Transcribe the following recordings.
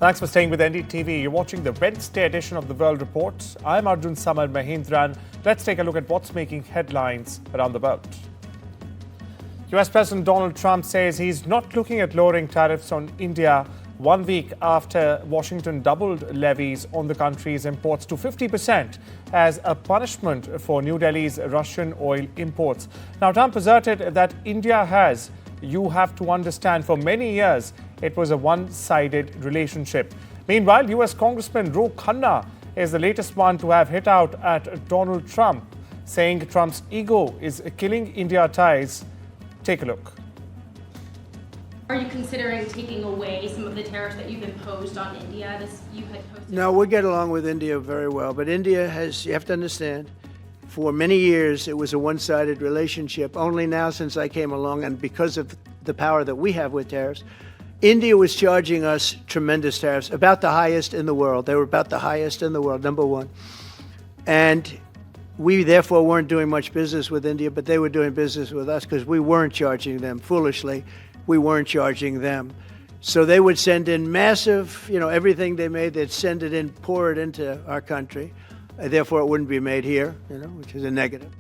Thanks for staying with NDTV. You're watching the Wednesday edition of the World Report. I'm Arjun Samar Mahindran. Let's take a look at what's making headlines around the world. US President Donald Trump says he's not looking at lowering tariffs on India 1 week after Washington doubled levies on the country's imports to 50% as a punishment for New Delhi's Russian oil imports. Now, Trump asserted that India has, you have to understand, for many years it was a one-sided relationship. Meanwhile, US Congressman Ro Khanna is the latest one to have hit out at Donald Trump, saying Trump's ego is killing India ties. Take a look. Are you considering taking away some of the tariffs that you've imposed on India? No, we get along with India very well, but India has, you have to understand, for many years it was a one-sided relationship. Only now, since I came along, and because of the power that we have with tariffs, India was charging us tremendous tariffs, about the highest in the world. They were about the highest in the world, number one. And we therefore weren't doing much business with India, but they were doing business with us because we weren't charging them. Foolishly, we weren't charging them. So they would send in massive, everything they made, they'd send it in, pour it into our country. Therefore, it wouldn't be made here, which is a negative.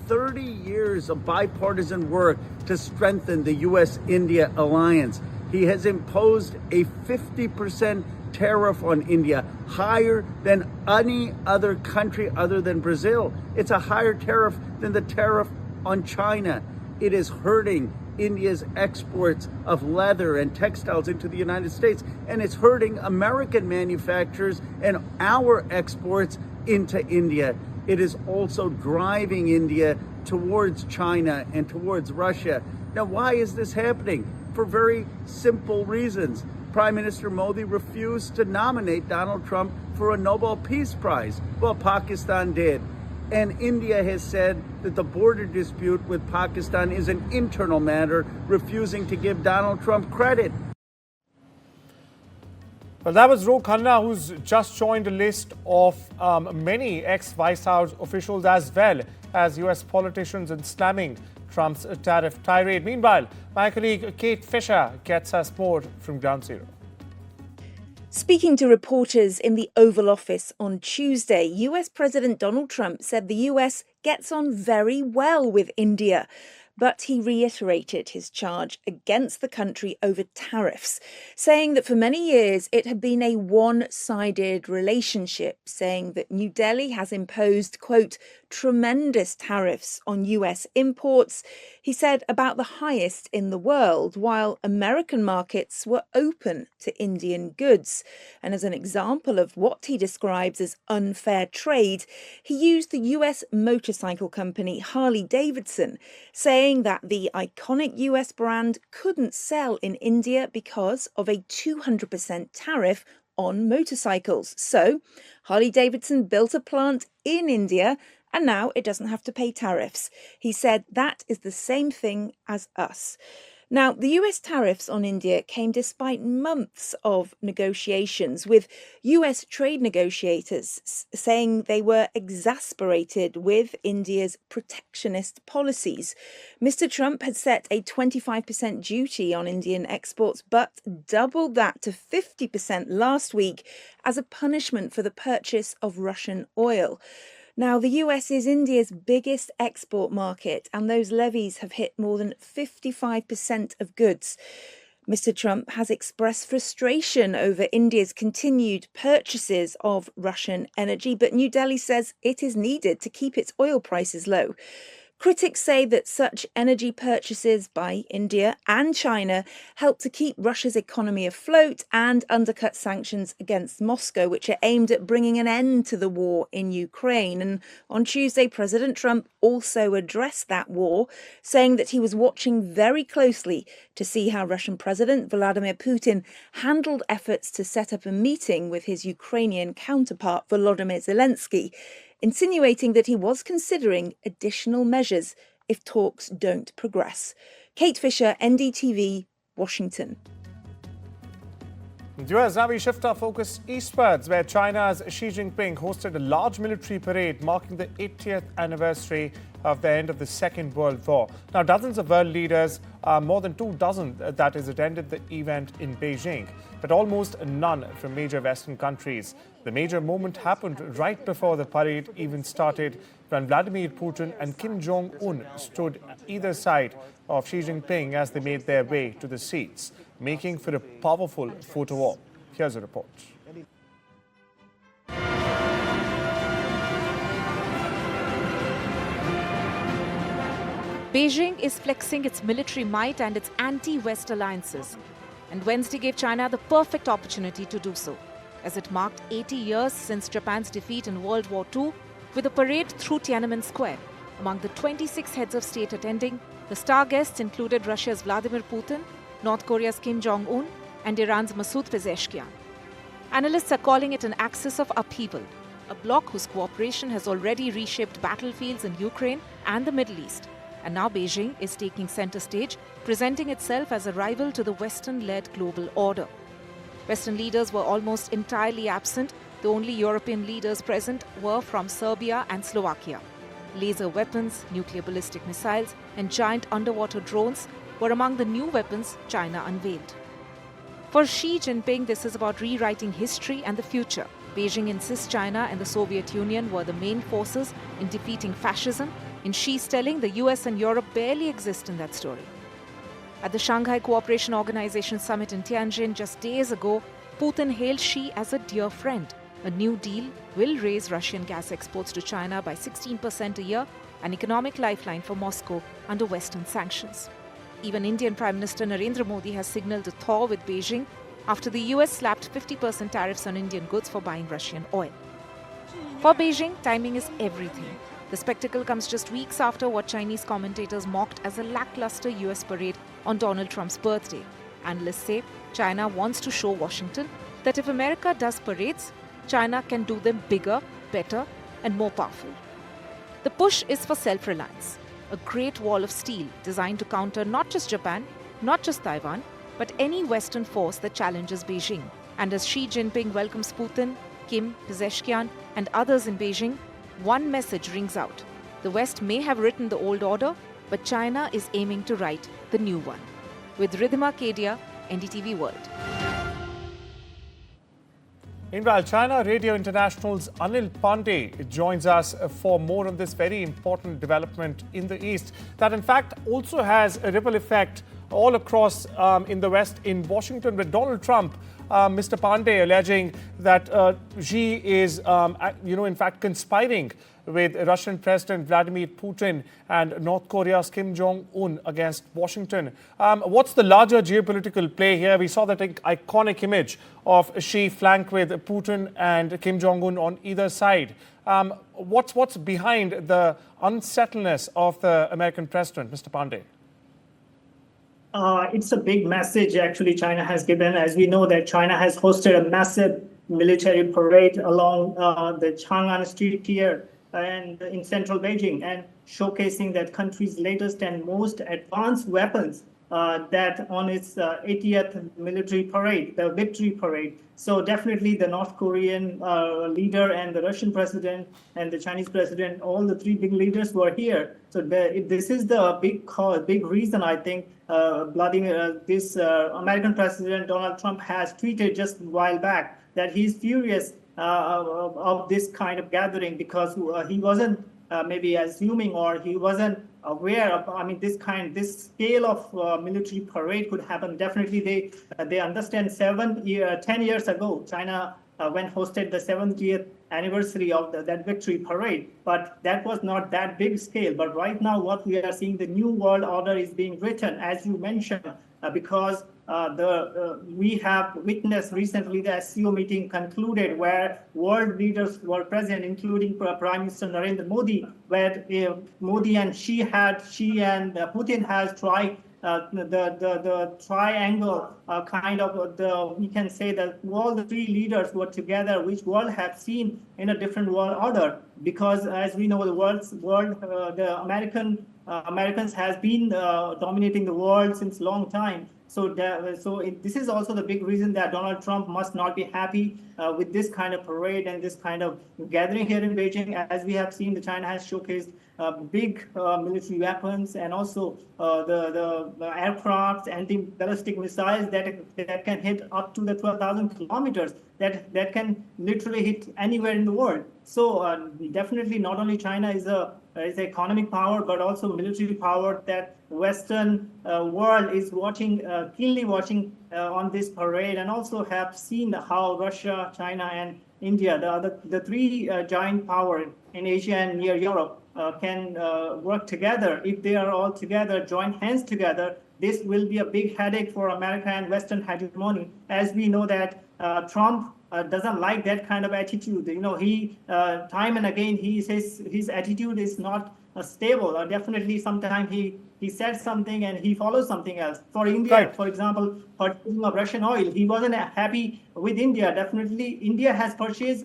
30 years of bipartisan work to strengthen the U.S.-India alliance. He has imposed a 50% tariff on India, higher than any other country other than Brazil. It's a higher tariff than the tariff on China. It is hurting India's exports of leather and textiles into the United States, and it's hurting American manufacturers and our exports into India. It is also driving India towards China and towards Russia. Now, why is this happening? For very simple reasons. Prime Minister Modi refused to nominate Donald Trump for a Nobel Peace Prize. Well, Pakistan did. And India has said that the border dispute with Pakistan is an internal matter, refusing to give Donald Trump credit. Well, that was Ro Khanna, who's just joined a list of many ex-White House officials as well as US politicians in slamming Trump's tariff tirade. Meanwhile, my colleague Kate Fisher gets us more from Ground Zero. Speaking to reporters in the Oval Office on Tuesday, US President Donald Trump said the US gets on very well with India. But he reiterated his charge against the country over tariffs, saying that for many years it had been a one-sided relationship, saying that New Delhi has imposed, quote, tremendous tariffs on US imports, he said about the highest in the world, while American markets were open to Indian goods. And as an example of what he describes as unfair trade, he used the US motorcycle company Harley Davidson, saying that the iconic US brand couldn't sell in India because of a 200% tariff on motorcycles. So Harley Davidson built a plant in India and now it doesn't have to pay tariffs. He said that is the same thing as us. Now, the US tariffs on India came despite months of negotiations, with US trade negotiators saying they were exasperated with India's protectionist policies. Mr. Trump had set a 25% duty on Indian exports, but doubled that to 50% last week as a punishment for the purchase of Russian oil. Now, the US is India's biggest export market, and those levies have hit more than 55% of goods. Mr. Trump has expressed frustration over India's continued purchases of Russian energy, but New Delhi says it is needed to keep its oil prices low. Critics say that such energy purchases by India and China help to keep Russia's economy afloat and undercut sanctions against Moscow, which are aimed at bringing an end to the war in Ukraine. And on Tuesday, President Trump also addressed that war, saying that he was watching very closely to see how Russian President Vladimir Putin handled efforts to set up a meeting with his Ukrainian counterpart Volodymyr Zelensky, insinuating that he was considering additional measures if talks don't progress. Kate Fisher, NDTV, Washington. US, now we shift our focus eastwards, where China's Xi Jinping hosted a large military parade marking the 80th anniversary of the end of the Second World War. Now, dozens of world leaders, more than 24, that is, attended the event in Beijing, but almost none from major Western countries. The major moment happened right before the parade even started, when Vladimir Putin and Kim Jong-un stood either side of Xi Jinping as they made their way to the seats, making for a powerful photo op. Here's a report. Beijing is flexing its military might and its anti-West alliances. And Wednesday gave China the perfect opportunity to do so, as it marked 80 years since Japan's defeat in World War II with a parade through Tiananmen Square. Among the 26 heads of state attending, the star guests included Russia's Vladimir Putin, North Korea's Kim Jong-un, and Iran's Masoud Pezeshkian. Analysts are calling it an axis of upheaval, a bloc whose cooperation has already reshaped battlefields in Ukraine and the Middle East. And now Beijing is taking center stage, presenting itself as a rival to the Western-led global order. Western leaders were almost entirely absent. The only European leaders present were from Serbia and Slovakia. Laser weapons, nuclear ballistic missiles, and giant underwater drones were among the new weapons China unveiled. For Xi Jinping, this is about rewriting history and the future. Beijing insists China and the Soviet Union were the main forces in defeating fascism. In Xi's telling, the US and Europe barely exist in that story. At the Shanghai Cooperation Organization summit in Tianjin just days ago, Putin hailed Xi as a dear friend. A new deal will raise Russian gas exports to China by 16% a year, an economic lifeline for Moscow under Western sanctions. Even Indian Prime Minister Narendra Modi has signaled a thaw with Beijing after the US slapped 50% tariffs on Indian goods for buying Russian oil. For Beijing, timing is everything. The spectacle comes just weeks after what Chinese commentators mocked as a lackluster US parade on Donald Trump's birthday. Analysts say China wants to show Washington that if America does parades, China can do them bigger, better, and more powerful. The push is for self-reliance, a great wall of steel designed to counter not just Japan, not just Taiwan, but any Western force that challenges Beijing. And as Xi Jinping welcomes Putin, Kim, Pezeshkian, and others in Beijing, one message rings out. The West may have written the old order, but China is aiming to write the new one. With Ridhima Kedia, NDTV World. Meanwhile, China Radio International's Anil Pandey joins us for more on this very important development in the East that in fact also has a ripple effect all across in the West, in Washington, with Donald Trump, Mr. Pandey, alleging that Xi is, in fact, conspiring with Russian President Vladimir Putin and North Korea's Kim Jong-un against Washington. What's the larger geopolitical play here? We saw that iconic image of Xi flanked with Putin and Kim Jong-un on either side. What's behind the unsettledness of the American president, Mr. Pandey? It's a big message, actually, China has given. As we know that China has hosted a massive military parade along the Chang'an Street here and in central Beijing, and showcasing that country's latest and most advanced weapons that on its 80th military parade, the victory parade. So definitely the North Korean leader and the Russian president and the Chinese president, all the three big leaders were here. So this is the big reason, I think, this American president Donald Trump has tweeted just a while back that he's furious of this kind of gathering, because he wasn't maybe assuming, or he wasn't aware of, this scale of military parade could happen. Definitely they understand 10 years ago, China when hosted the 70th anniversary of that victory parade, but that was not that big scale. But right now what we are seeing, the new world order is being written, as you mentioned, because we have witnessed recently the SCO meeting concluded, where world leaders were present, including Prime Minister Narendra Modi, where Modi and Xi and Putin has tried the triangle we can say that all the three leaders were together, which world have seen in a different world order. Because as we know, the American Americans has been dominating the world since long time. So this is also the big reason that Donald Trump must not be happy with this kind of parade and this kind of gathering here in Beijing. As we have seen, China has showcased big military weapons and also the aircrafts, anti-ballistic missiles that can hit up to the 12,000 kilometers, that can literally hit anywhere in the world. So definitely not only China is an economic power, but also military power that Western world is watching, keenly watching on this parade, and also have seen how Russia, China, and India, the three giant power in Asia and near Europe, can work together. If they are all together, join hands together, this will be a big headache for America and Western hegemony. As we know that Trump doesn't like that kind of attitude. You know, he time and again he says his attitude is not stable, or definitely sometimes he said something and he follows something else. For India, right, for example, purchasing of Russian oil, he wasn't happy with India. Definitely, India has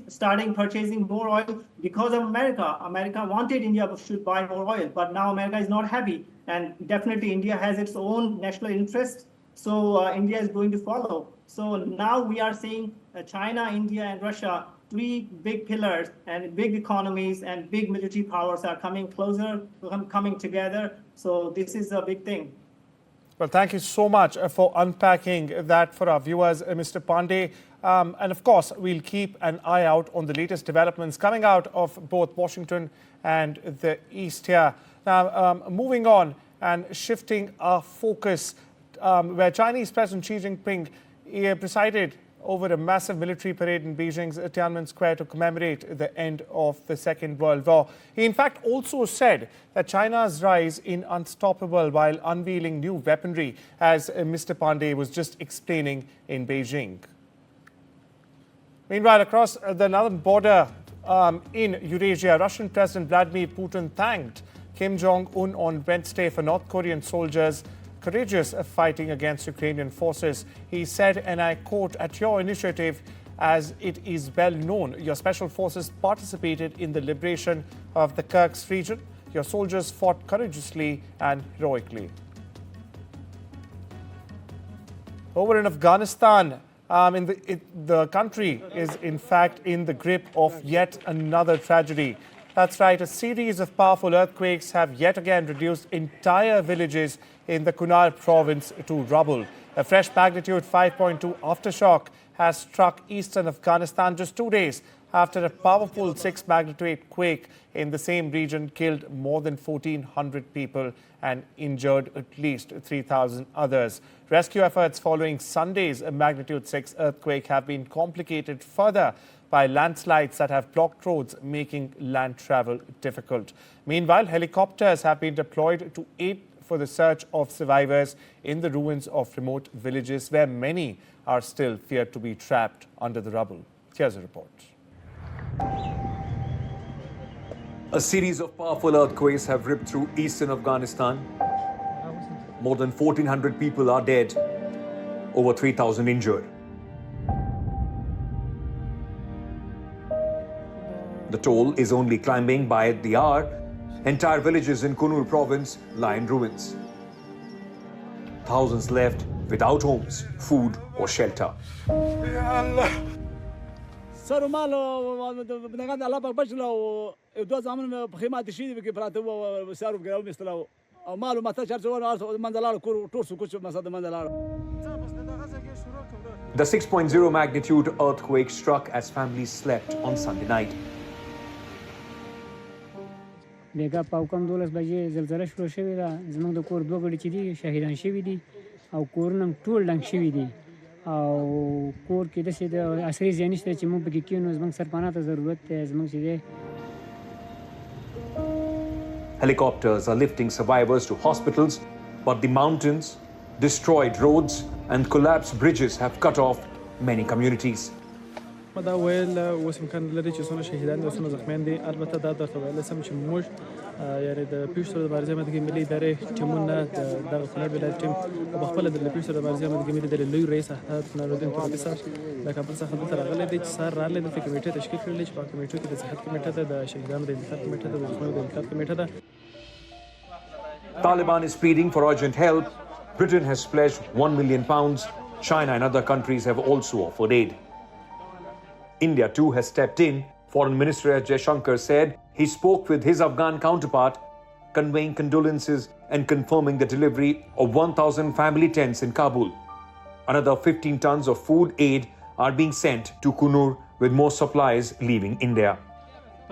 starting purchasing more oil because of America. America wanted India should buy more oil, but now America is not happy, and definitely India has its own national interest. So India is going to follow. So now we are seeing China, India, and Russia, three big pillars and big economies and big military powers are coming closer, coming together. So this is a big thing. Well, thank you so much for unpacking that for our viewers, Mr. Pandey. And of course, we'll keep an eye out on the latest developments coming out of both Washington and the East here. Now, moving on and shifting our focus, where Chinese President Xi Jinping presided over a massive military parade in Beijing's Tiananmen Square to commemorate the end of the Second World War. He in fact also said that China's rise is unstoppable while unveiling new weaponry, as Mr. Pandey was just explaining in Beijing. Meanwhile, across the northern border in Eurasia, Russian President Vladimir Putin thanked Kim Jong-un on Wednesday for North Korean soldiers courageous fighting against Ukrainian forces. He said, and I quote, "At your initiative, as it is well known, your special forces participated in the liberation of the Kirk's region. Your soldiers fought courageously and heroically." Over in Afghanistan, the country is in fact in the grip of yet another tragedy. That's right, a series of powerful earthquakes have yet again reduced entire villages in the Kunar province to rubble. A fresh magnitude 5.2 aftershock has struck eastern Afghanistan just 2 days after a powerful 6 magnitude quake in the same region killed more than 1,400 people and injured at least 3,000 others. Rescue efforts following Sunday's magnitude 6 earthquake have been complicated further by landslides that have blocked roads, making land travel difficult. Meanwhile, helicopters have been deployed to aid for the search of survivors in the ruins of remote villages where many are still feared to be trapped under the rubble. Here's a report. A series of powerful earthquakes have ripped through eastern Afghanistan. More than 1,400 people are dead, over 3,000 injured. The toll is only climbing by the hour. Entire villages in Kunar province lie in ruins. Thousands left without homes, food or shelter. The 6.0 magnitude earthquake struck as families slept on Sunday night. بیګا پاو کم 12 بجې زلزلہ شروع شوې ده. زموږ د کور دوه غړي چې دي شهیدان شوي دي او کورونه ټول ډنګ شوي دي او کور کې داسې د عصري ځای نشته چې موږ پکې کښېنو. زموږ سرپناه ته ضرورت دی. زموږ چې دی Helicopters are lifting survivors to hospitals, but the mountains, destroyed roads and collapsed bridges have cut off many communities. دا ویل اوس امکان لري چې څونه شهیدان دي او څونه زخمیان دي. البته دا درته ویلی سم چې موږ یعنې د پیښو سره د مبارزې امادګۍ ملي ادارې ټیمونه دغه کونړ ولایت ټیم او پخپله د پیښو سره د مبارزې امادګۍ ملي ادارې لوی رئیس نورالدین ترابي صاحب د کابل څخه دلته راغلی دی چې سهار راغلی دلته کمیټې تشکیل کړلې چې په کمیټو کې د صحت کمیټه ده، د شهیدانو د انتقال کمیټه ده، د زخمیانو د انتقال کمیټه ده. Taliban is pleading for urgent help. Britain has pledged £1 million. China and other countries have also offered aid. India too has stepped in. Foreign Minister S. Jaishankar said he spoke with his Afghan counterpart, conveying condolences and confirming the delivery of 1,000 family tents in Kabul. Another 15 tons of food aid are being sent to Kunur, with more supplies leaving India.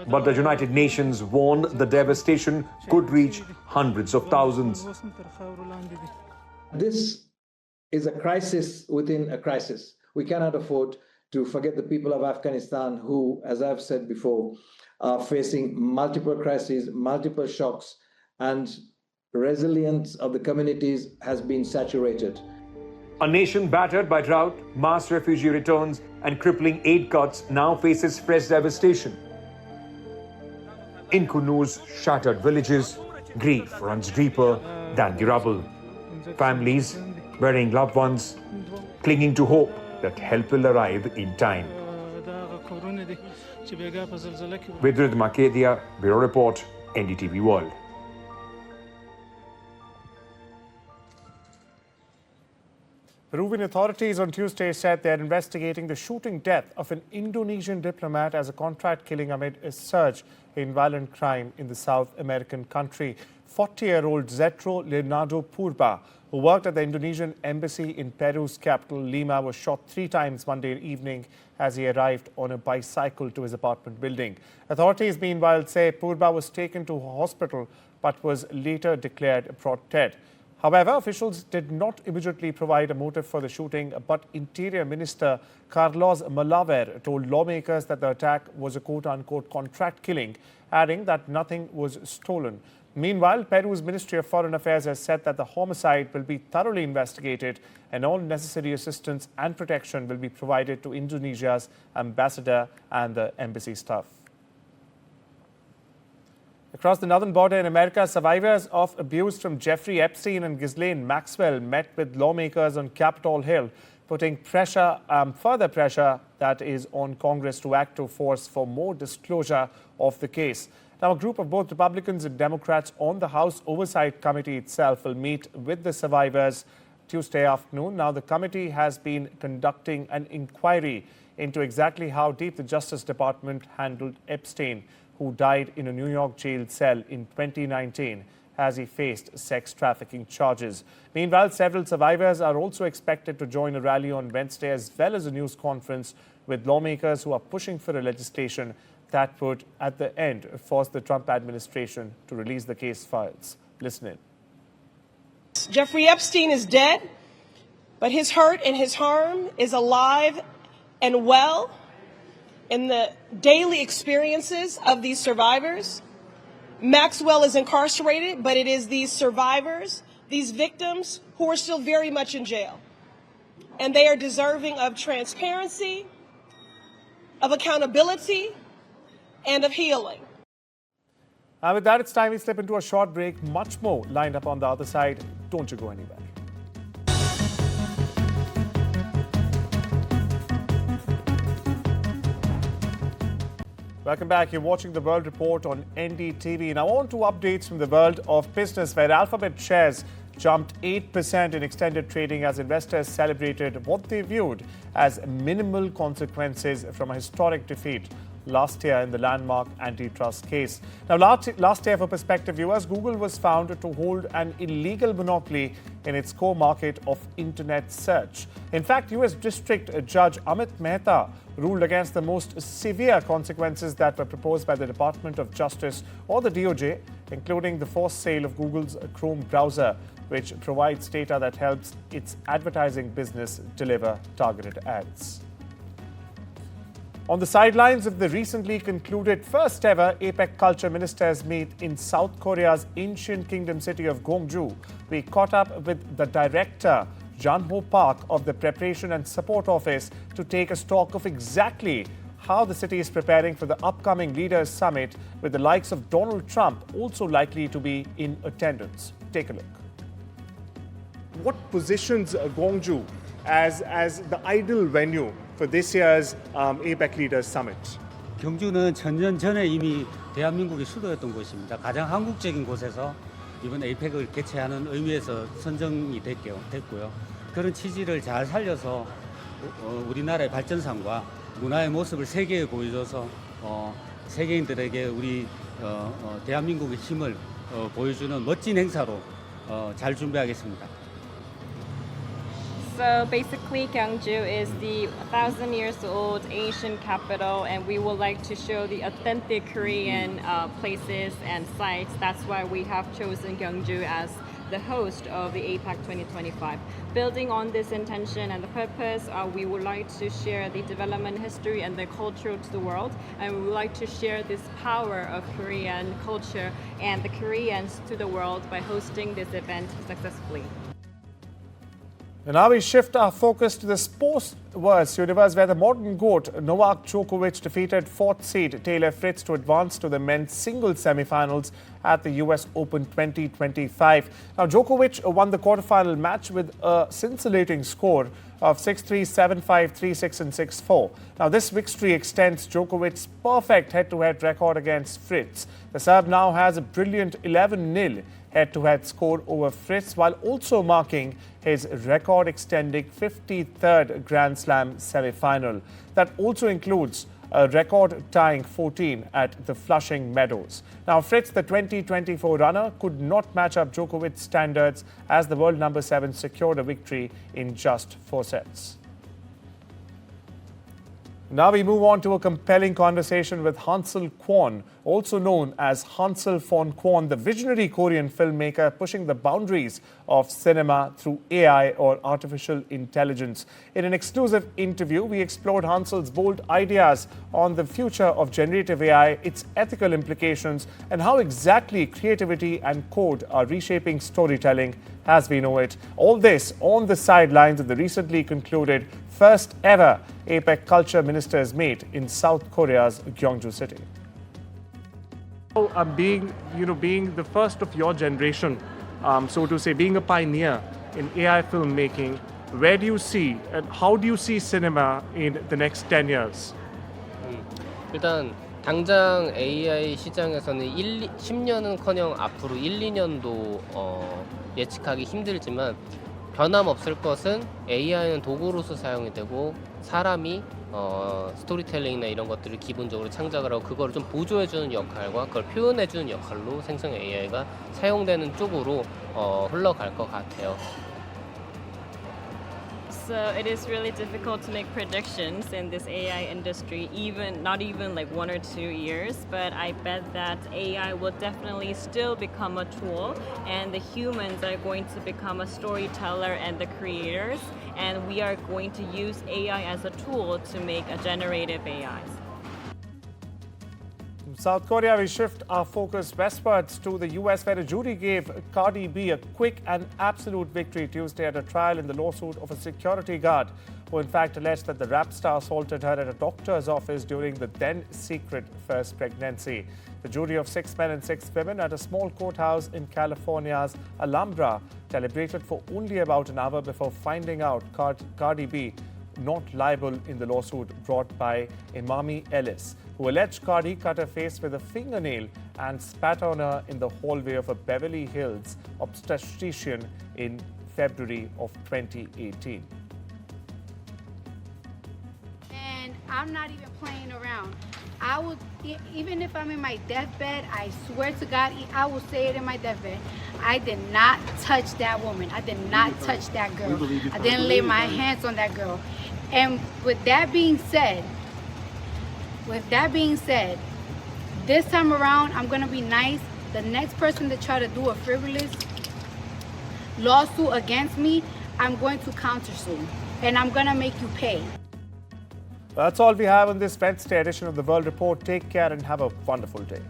But the United Nations warned the devastation could reach hundreds of thousands. This is a crisis within a crisis. We cannot afford to forget the people of Afghanistan who, as I've said before, are facing multiple crises, multiple shocks, and resilience of the communities has been saturated. A nation battered by drought, mass refugee returns, and crippling aid cuts now faces fresh devastation. In Kunur's shattered villages, grief runs deeper than the rubble. Families burying loved ones, clinging to hope that help will arrive in time. With Ridhima Kedia, Bureau Report, NDTV World. Peruvian authorities on Tuesday said they are investigating the shooting death of an Indonesian diplomat as a contract killing amid a surge in violent crime in the South American country. 40-year-old Zetro Leonardo Purba, who worked at the Indonesian embassy in Peru's capital, Lima, was shot 3 times Monday evening as he arrived on a bicycle to his apartment building. Authorities, meanwhile, say Purba was taken to a hospital but was later declared brought dead. However, officials did not immediately provide a motive for the shooting, but Interior Minister Carlos Malaver told lawmakers that the attack was a quote-unquote contract killing, adding that nothing was stolen. Meanwhile, Peru's Ministry of Foreign Affairs has said that the homicide will be thoroughly investigated and all necessary assistance and protection will be provided to Indonesia's ambassador and the embassy staff. Across the northern border in America, survivors of abuse from Jeffrey Epstein and Ghislaine Maxwell met with lawmakers on Capitol Hill, putting further pressure that is on Congress to act to force for more disclosure of the case. Now, a group of both Republicans and Democrats on the House Oversight Committee itself will meet with the survivors Tuesday afternoon. Now, the committee has been conducting an inquiry into exactly how deep the Justice Department handled Epstein, who died in a New York jail cell in 2019 as he faced sex trafficking charges. Meanwhile, several survivors are also expected to join a rally on Wednesday, as well as a news conference with lawmakers who are pushing for a legislation that would, at the end, force the Trump administration to release the case files. Listen in. Jeffrey Epstein is dead, but his hurt and his harm is alive and well in the daily experiences of these survivors. Maxwell is incarcerated, but it is these survivors, these victims, who are still very much in jail. And they are deserving of transparency, of accountability, and of healing. And with that, it's time we slip into a short break. Much more lined up on the other side. Don't you go anywhere. Welcome back. You're watching the World Report on NDTV. Now on to updates from the world of business, where Alphabet shares jumped 8% in extended trading as investors celebrated what they viewed as minimal consequences from a historic defeat last year in the landmark antitrust case. Now, last year, for prospective viewers, Google was found to hold an illegal monopoly in its core market of internet search. In fact, US District Judge Amit Mehta ruled against the most severe consequences that were proposed by the Department of Justice or the DOJ, including the forced sale of Google's Chrome browser, which provides data that helps its advertising business deliver targeted ads. On the sidelines of the recently concluded first ever APEC Culture Ministers meet in South Korea's ancient kingdom city of Gwangju, we caught up with the director, Jan-ho Park, of the Preparation and Support Office to take a stock of exactly how the city is preparing for the upcoming Leaders Summit, with the likes of Donald Trump also likely to be in attendance. Take a look. What positions Gwangju as the ideal venue for this year's APEC Leaders Summit? 경주는 천년 전에 이미 대한민국의 수도였던 곳입니다. 가장 한국적인 곳에서 이번 에이펙을 개최하는 의미에서 선정이 됐고요. 그런 취지를 잘 살려서 우리나라의 발전상과 문화의 모습을 세계에 보여줘서 세계인들에게 우리 대한민국의 힘을 보여주는 멋진 행사로 잘 준비하겠습니다. So basically, Gyeongju is the 1,000 years old Asian capital, and we would like to show the authentic Korean places and sites. That's why we have chosen Gyeongju as the host of the APEC 2025. Building on this intention and the purpose, we would like to share the development history and the culture to the world, and we would like to share this power of Korean culture and the Koreans to the world by hosting this event successfully. And now we shift our focus to the sports universe, where the modern GOAT Novak Djokovic defeated 4th seed Taylor Fritz to advance to the men's singles semi-finals at the US Open 2025. Now, Djokovic won the quarterfinal match with a scintillating score of 6-3, 7-5, 3-6 and 6-4. Now, this victory extends Djokovic's perfect head-to-head record against Fritz. The Serb now has a brilliant 11-0 head-to-head score over Fritz, while also marking his record-extending 53rd Grand Slam semi-final. That also includes a record-tying 14 at the Flushing Meadows. Now, Fritz, the 2024 runner, could not match up Djokovic's standards as the world number 7 secured a victory in just 4 sets. Now we move on to a compelling conversation with Hansel Kwon, also known as Hansel von Kwon, the visionary Korean filmmaker pushing the boundaries of cinema through AI or artificial intelligence. In an exclusive interview, we explored Hansel's bold ideas on the future of generative AI, its ethical implications, and how exactly creativity and code are reshaping storytelling as we know it. All this on the sidelines of the recently concluded first ever APEC Culture Ministers meet in South Korea's Gyeongju city. Being the first of your generation, so to say, being a pioneer in AI filmmaking, where do you see and how do you see cinema in the next 10 years? 일단 당장 AI 시장에서는 10년은커녕 앞으로 1, 2년도 예측하기 힘들지만 변함없을 것은 AI는 도구로서 사용이 되고 사람이 스토리텔링이나 이런 것들을 기본적으로 창작을 하고 그걸 좀 보조해주는 역할과 그걸 표현해주는 역할로 생성 AI가 사용되는 쪽으로 흘러갈 것 같아요. So it is really difficult to make predictions in this AI industry, not even like 1 or 2 years, but I bet that AI will definitely still become a tool and the humans are going to become a storyteller and the creators, and we are going to use AI as a tool to make a generative AIs. From South Korea, we shift our focus westwards to the US, where a jury gave Cardi B a quick and absolute victory Tuesday at a trial in the lawsuit of a security guard who in fact alleged that the rap star assaulted her at a doctor's office during the then-secret first pregnancy. The jury of 6 men and 6 women at a small courthouse in California's Alhambra deliberated for only about an hour before finding out Cardi B not liable in the lawsuit brought by Imami Ellis, who alleged Cardi cut her face with a fingernail and spat on her in the hallway of a Beverly Hills obstetrician in February of 2018. And I'm not even playing around. I would, even if I'm in my deathbed, I swear to God, I will say it in my deathbed. I did not touch that woman. I did not touch that girl. I didn't lay my hands on that girl. And with that being said, this time around, I'm gonna be nice. The next person to try to do a frivolous lawsuit against me, I'm going to countersue, and I'm gonna make you pay. That's all we have on this Wednesday edition of the World Report. Take care and have a wonderful day.